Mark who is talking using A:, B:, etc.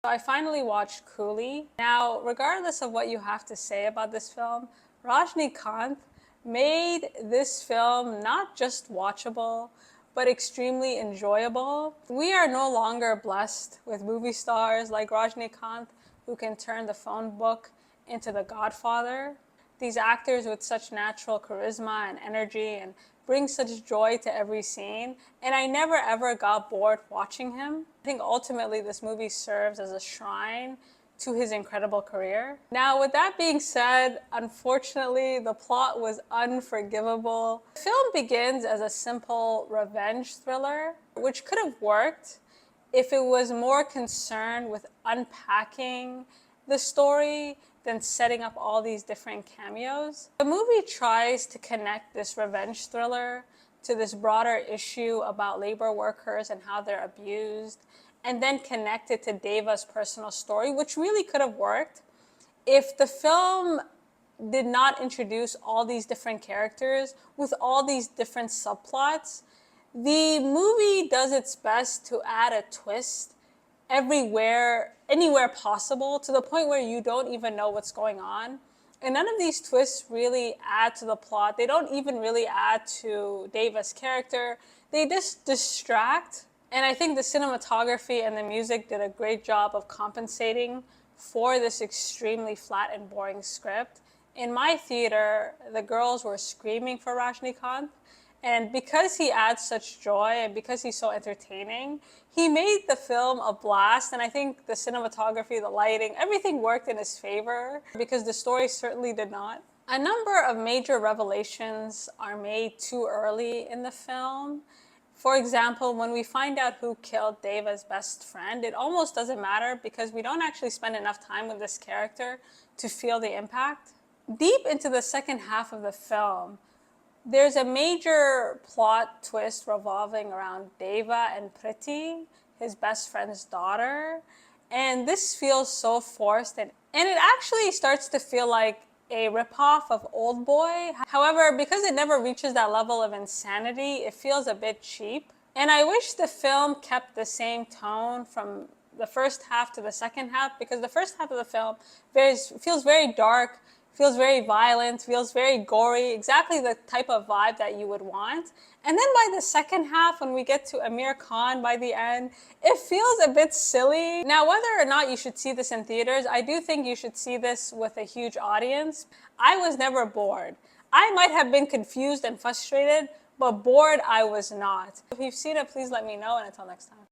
A: I finally watched COOLIE. Now, regardless of what you have to say about this film, Rajnikanth made this film not just watchable, but extremely enjoyable. We are no longer blessed with movie stars like Rajnikanth who can turn the phone book into The Godfather. These actors with such natural charisma and energy and bring such joy to every scene, and I never ever got bored watching him. I think ultimately this movie serves as a shrine to his incredible career. Now, with that being said, unfortunately, the plot was unforgivable. The film begins as a simple revenge thriller, which could have worked if it was more concerned with unpacking the story than setting up all these different cameos. The movie tries to connect this revenge thriller to this broader issue about labor workers and how they're abused, and then connect it to Deva's personal story, which really could have worked if the film did not introduce all these different characters with all these different subplots. The movie does its best to add a twist everywhere, anywhere possible, to the point where you don't even know what's going on. And none of these twists really add to the plot. They don't even really add to Deva's character. They just distract. And I think the cinematography and the music did a great job of compensating for this extremely flat and boring script. In my theater, the girls were screaming for Rajnikanth. And because he adds such joy and because he's so entertaining, he made the film a blast. And I think the cinematography, the lighting, everything worked in his favor because the story certainly did not. A number of major revelations are made too early in the film. For example, when we find out who killed Deva's best friend, it almost doesn't matter because we don't actually spend enough time with this character to feel the impact. Deep into the second half of the film, there's a major plot twist revolving around Deva and Priti, his best friend's daughter. And this feels so forced, and it actually starts to feel like a ripoff of Old Boy. However, because it never reaches that level of insanity, it feels a bit cheap. And I wish the film kept the same tone from the first half to the second half, because the first half of the film feels very dark, feels very violent, feels very gory, exactly the type of vibe that you would want. And then by the second half, when we get to AAMIR Khan by the end, it feels a bit silly. Now, whether or not you should see this in theaters, I do think you should see this with a huge audience. I was never bored. I might have been confused and frustrated, but bored I was not. If you've seen it, please let me know, and until next time.